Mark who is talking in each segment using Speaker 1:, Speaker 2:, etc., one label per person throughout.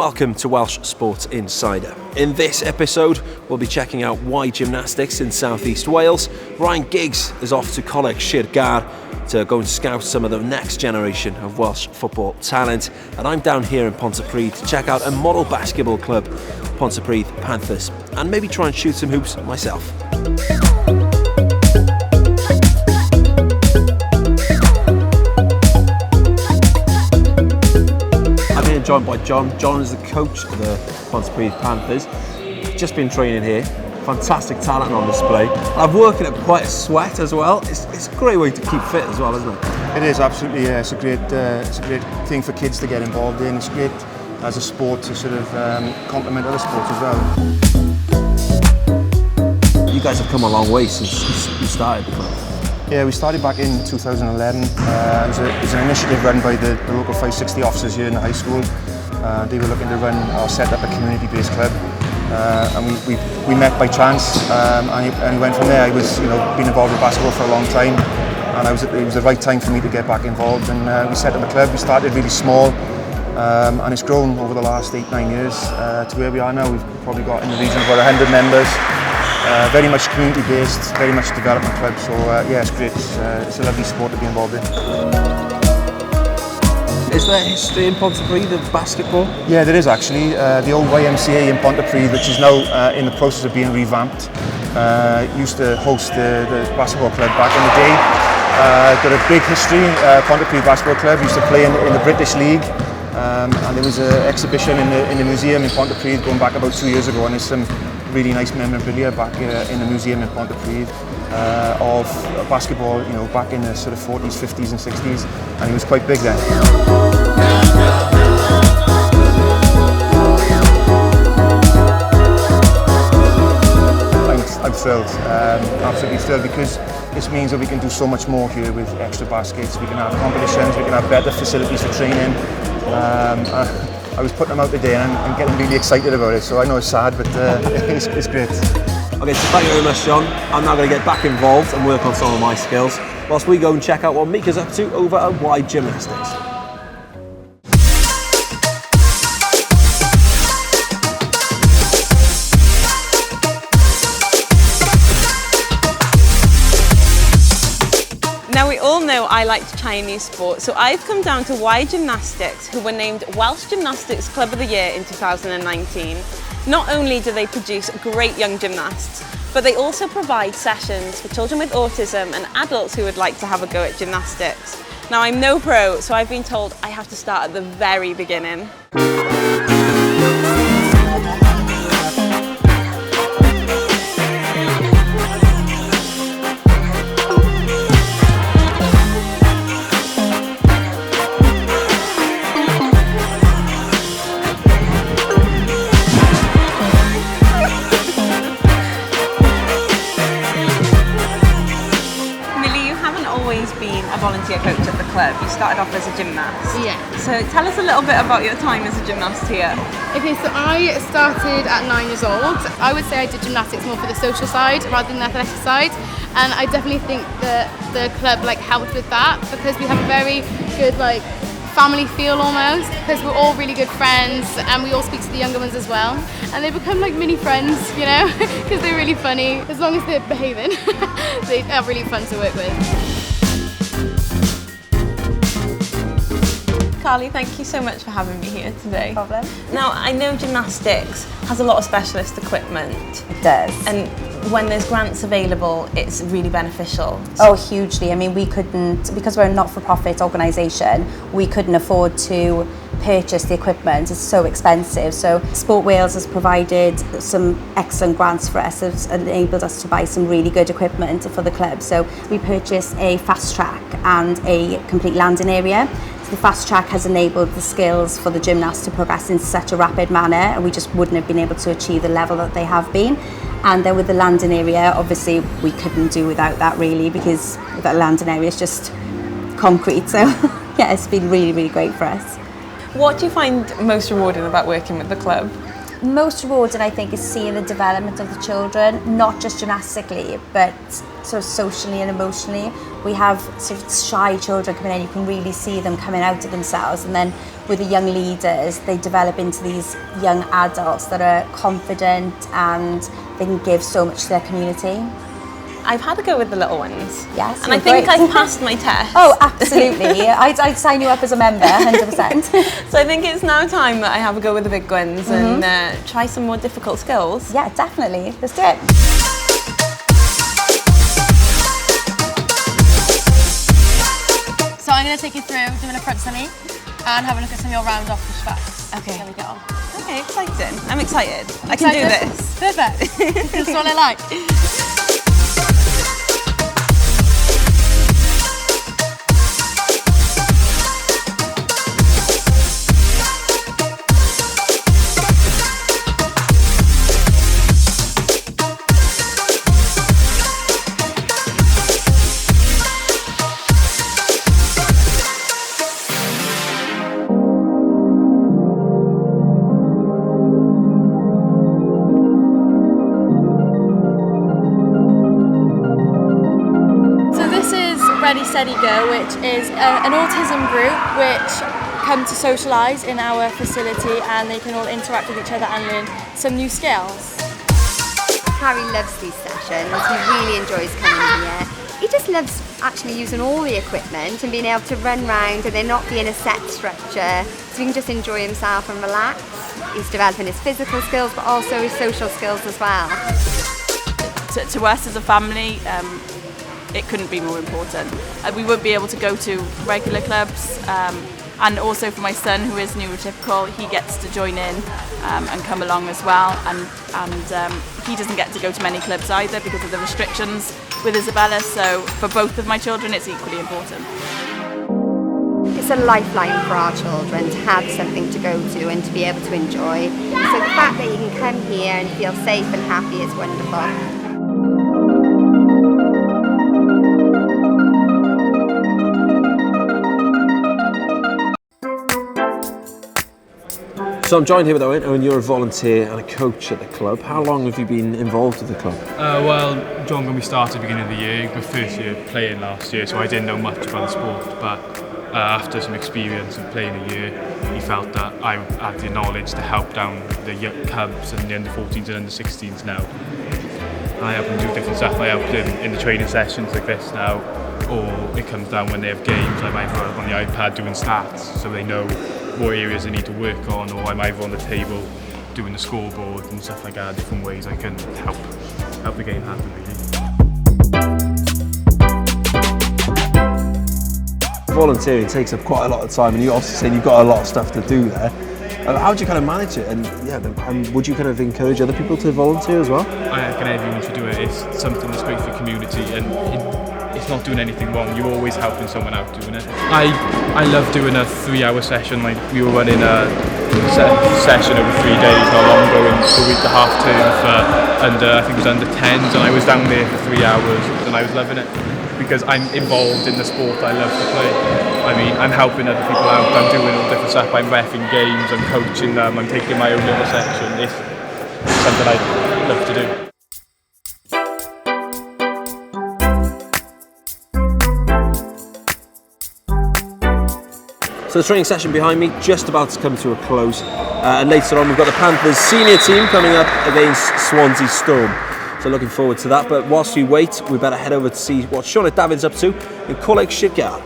Speaker 1: welcome to Welsh Sports Insider. In this episode, we'll be checking out Wye Gymnastics in South East Wales. Ryan Giggs is off to Choleg Sir Gar to go and scout some of the next generation of Welsh football talent. And I'm down here in Pontypridd to check out a model basketball club, Pontypridd Panthers, and maybe try and shoot some hoops myself. Joined by John. John is the coach of the Pontypridd Panthers. Just been training here. Fantastic talent on display. I'm working at quite a sweat as well. It's a great way to keep fit as well, isn't it?
Speaker 2: It is, absolutely. Yeah. It's a great thing for kids to get involved in. It's great as a sport to sort of complement other sports as well.
Speaker 1: You guys have come a long way since you started the club.
Speaker 2: Yeah, we started back in 2011. It was an initiative run by the local 560 officers here in the high school. They were looking to run or set up a community-based club, and we met by chance, and we went from there. I was, been involved with basketball for a long time, and it was the right time for me to get back involved. And we set up a club. We started really small, and it's grown over the last 8-9 years to where we are now. We've probably got in the region of about 100 members. Very much community-based, very much development club, so yeah, it's great. It's a lovely sport to be involved in.
Speaker 1: Is there history in Pontypridd of basketball?
Speaker 2: Yeah, there is actually. The old YMCA in Pontypridd, which is now in the process of being revamped, used to host the basketball club back in the day. Got a big history. Pontypridd Basketball Club used to play in the British League, and there was an exhibition in the museum in Pontypridd going back about 2 years ago, and there's some really nice memorabilia back in the museum in Pontypridd of basketball, back in the sort of 40s, 50s and 60s, and it was quite big then. I'm thrilled, absolutely thrilled, because this means that we can do so much more here with extra baskets. We can have competitions, we can have better facilities for training. I was putting them out today and I'm getting really excited about it, so I know it's sad, but it's great.
Speaker 1: Okay, so thank you very much, John. I'm now going to get back involved and work on some of my skills, whilst we go and check out what Mika's up to over at Wye Gymnastics.
Speaker 3: Now, we all know I like to try a new sport, so I've come down to Wye Gymnastics, who were named Welsh Gymnastics Club of the Year in 2019. Not only do they produce great young gymnasts, but they also provide sessions for children with autism and adults who would like to have a go at gymnastics. Now, I'm no pro, so I've been told I have to start at the very beginning. Been a volunteer coach at the club. You started off as a gymnast.
Speaker 4: Yeah.
Speaker 3: So tell us a little bit about your time as a gymnast here.
Speaker 4: Okay, so I started at 9 years old. I would say I did gymnastics more for the social side rather than the athletic side, and I definitely think that the club helped with that, because we have a very good family feel almost, because we're all really good friends and we all speak to the younger ones as well, and they become like mini friends, because they're really funny as long as they're behaving. They are really fun to work with.
Speaker 3: Carly, thank you so much for having me here today.
Speaker 5: No problem.
Speaker 3: Now, I know gymnastics has a lot of specialist equipment.
Speaker 5: It does.
Speaker 3: And when there's grants available, it's really beneficial.
Speaker 5: Oh, hugely. I mean, we couldn't, because we're a not-for-profit organisation, we couldn't afford to purchase the equipment. It's so expensive. So Sport Wales has provided some excellent grants for us. It's enabled us to buy some really good equipment for the club. So we purchased a fast track and a complete landing area. The fast track has enabled the skills for the gymnasts to progress in such a rapid manner, and we just wouldn't have been able to achieve the level that they have been. And then with the landing area, obviously we couldn't do without that really, because that landing area is just concrete. So yeah, it's been really, really great for us.
Speaker 3: What do you find most rewarding about working with the club?
Speaker 5: Most rewarding, I think, is seeing the development of the children, not just gymnastically, but sort of socially and emotionally. We have sort of shy children coming in, you can really see them coming out of themselves, and then with the young leaders, they develop into these young adults that are confident and they can give so much to their community.
Speaker 3: I've had a go with the little ones.
Speaker 5: Yes,
Speaker 3: and I think I've passed my test.
Speaker 5: Oh, absolutely. I'd sign you up as a member, 100%.
Speaker 3: So I think it's now time that I have a go with the big ones and try some more difficult skills.
Speaker 5: Yeah, definitely. Let's do it.
Speaker 4: So I'm going to take you through doing a front semi and have a look at some of your round off push backs.
Speaker 3: Okay.
Speaker 4: There we go.
Speaker 3: Okay, exciting. I'm excited. I can do this.
Speaker 4: Perfect. That's what I like. Ready, Steady, Go, which is an autism group which come to socialise in our facility, and they can all interact with each other and learn some new skills.
Speaker 6: Harry loves these sessions, he really enjoys coming here. He just loves actually using all the equipment and being able to run round and there not being a set structure, so he can just enjoy himself and relax. He's developing his physical skills but also his social skills as well.
Speaker 7: To us as a family, it couldn't be more important. We wouldn't be able to go to regular clubs, and also for my son, who is neurotypical, he gets to join in and come along as well, and he doesn't get to go to many clubs either because of the restrictions with Isabella, so for both of my children it's equally important.
Speaker 6: It's a lifeline for our children to have something to go to and to be able to enjoy. So the fact that you can come here and feel safe and happy is wonderful.
Speaker 1: So I'm joined here with Owen. Owen, you're a volunteer and a coach at the club. How long have you been involved with the club?
Speaker 8: Well, John, when we started at the beginning of the year, my first year playing last year, so I didn't know much about the sport, but after some experience of playing a year, he felt that I had the knowledge to help down the young cubs and the under-14s and under-16s now. And I help them do different stuff. I help them in the training sessions like this now, or it comes down when they have games. I'm either on the iPad doing stats so they know what areas they need to work on, or I'm either on the table doing the scoreboard and stuff like that, different ways I can help the game happen really.
Speaker 1: Volunteering takes up quite a lot of time, and you also saying you've got a lot of stuff to do there. How do you kind of manage it? And would you kind of encourage other people to volunteer as well?
Speaker 8: I reckon everyone should do it. It's something that's great for the community, and it's not doing anything wrong. You're always helping someone out doing it. I love doing a 3-hour session. Like we were running a session over 3 days not long ago in the week, the half term for I think it was under 10s, and I was down there for 3 hours and I was loving it because I'm involved in the sport I love to play. I mean, I'm helping other people out, I'm doing all different stuff, I'm reffing games, I'm coaching them, I'm taking my own little section. It's something I love to do.
Speaker 1: So the training session behind me just about to come to a close, and later on we've got the Panthers senior team coming up against Swansea Storm. So looking forward to that, but whilst we wait, we better head over to see what Choleg David's up to in Choleg Sir Gar.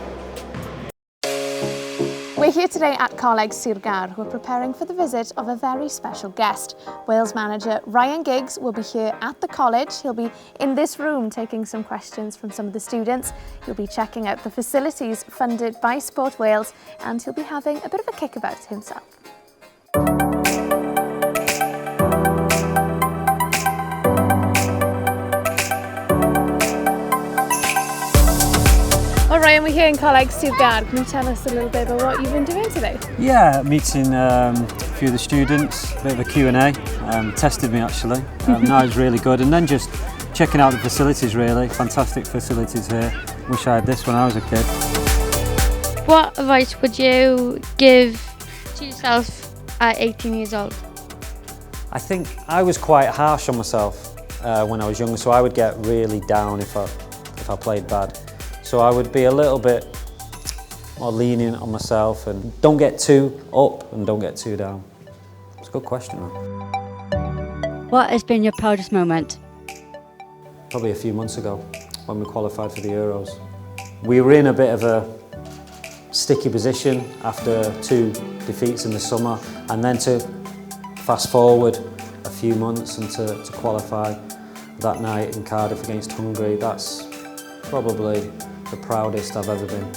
Speaker 9: We're here today at Choleg Sir Gar, who are preparing for the visit of a very special guest. Wales manager Ryan Giggs will be here at the college. He'll be in this room taking some questions from some of the students. He'll be checking out the facilities funded by Sport Wales, and he'll be having a bit of a kickabout himself. All right, and we're here in Choleg Sir Gar. Can you tell us a little bit about what you've been doing today?
Speaker 10: Yeah, meeting a few of the students, a bit of a Q&A, tested me actually. That was really good, and then just checking out the facilities really, fantastic facilities here. Wish I had this when I was a kid.
Speaker 11: What advice would you give to yourself at 18 years old?
Speaker 10: I think I was quite harsh on myself when I was younger, so I would get really down if I played bad. So I would be a little bit more lenient on myself and don't get too up and don't get too down. It's a good question, though.
Speaker 11: What has been your proudest moment?
Speaker 10: Probably a few months ago when we qualified for the Euros. We were in a bit of a sticky position after 2 defeats in the summer, and then to fast forward a few months and to qualify that night in Cardiff against Hungary, that's probably the proudest I've ever been.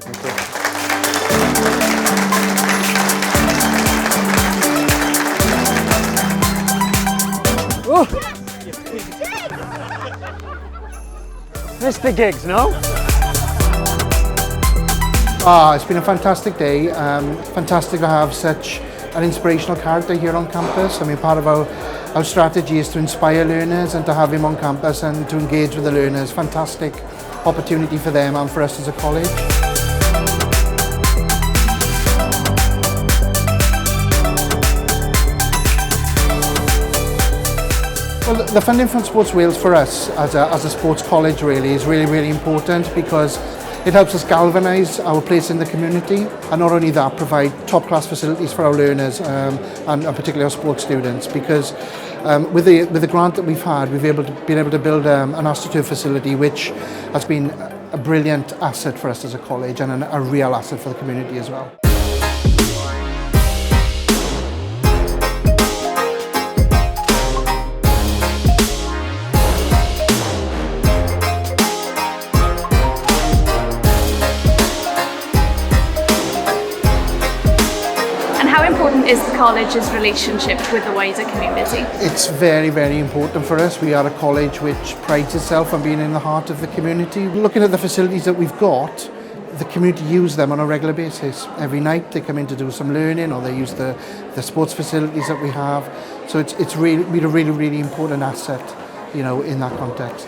Speaker 10: Thank you.
Speaker 12: Mr. Giggs, no?
Speaker 13: It's been a fantastic day. Fantastic to have such an inspirational character here on campus. I mean, part of our strategy is to inspire learners and to have him on campus and to engage with the learners. Fantastic opportunity for them and for us as a college. Well, the funding from Sports Wales for us as a sports college really is really important, because it helps us galvanise our place in the community, and not only that, provide top-class facilities for our learners and particularly our sports students, because with the grant that we've had, we've been able to build an AstroTurf facility, which has been a brilliant asset for us as a college and a real asset for the community as well.
Speaker 9: Is the college's relationship with the wider community?
Speaker 13: It's very important for us. We are a college which prides itself on being in the heart of the community. Looking at the facilities that we've got, the community use them on a regular basis. Every night they come in to do some learning, or they use the sports facilities that we have. So it's really been a really important asset, you know, in that context.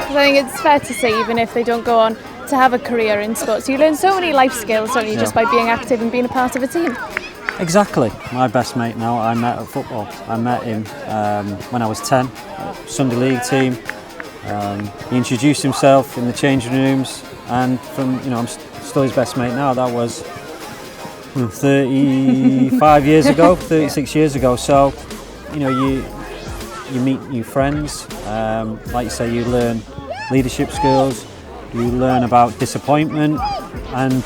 Speaker 9: I think it's fair to say, even if they don't go on to have a career in sports, you learn so many life skills, don't you, just by being active and being a part of a team?
Speaker 10: Exactly. My best mate now, I met at football. I met him when I was 10, Sunday League team. He introduced himself in the changing rooms, and from, you know, I'm still his best mate now. That was 35 years ago, 36 years ago. So, you know, you meet new friends. Like you say, you learn leadership skills, you learn about disappointment, and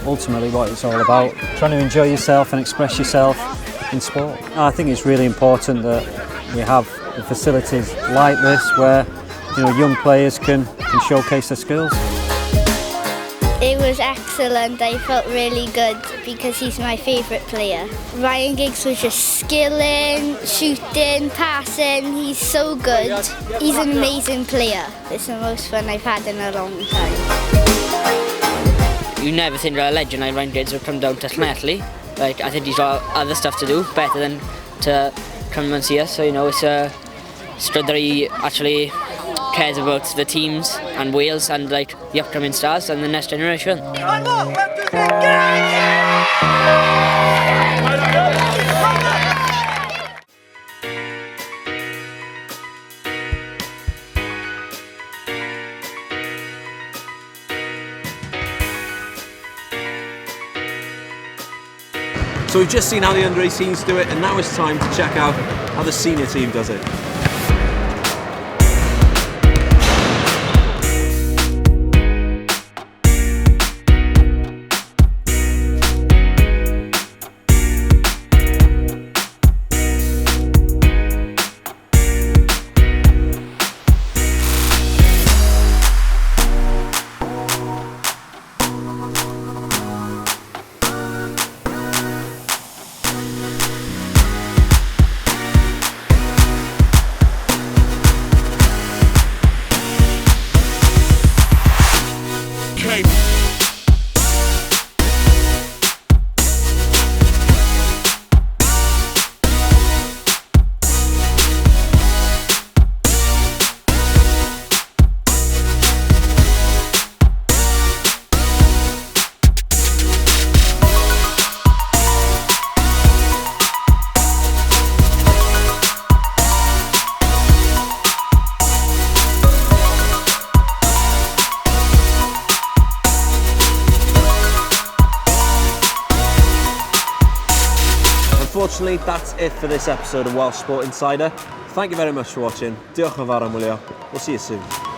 Speaker 10: ultimately what it's all about, trying to enjoy yourself and express yourself in sport. I think it's really important that we have the facilities like this where, you know, young players can showcase their skills.
Speaker 11: It was excellent. I felt really good because he's my favourite player. Ryan Giggs was just skilling, shooting, passing. He's so good. He's an amazing player. It's the most fun I've had in a long time.
Speaker 14: You never think that a legend like Ryan Giggs would come down to Smethley. Like, I think he's got other stuff to do, better than to come and see us. So, you know, it's good that he actually cares about the teams and Wales and like the upcoming stars and the next generation.
Speaker 1: So we've just seen how the under-18s do it, and now it's time to check out how the senior team does it. unfortunately, that's it for this episode of Welsh Sport Insider. Thank you very much for watching. Diolch yn fawr am wylio. We'll see you soon.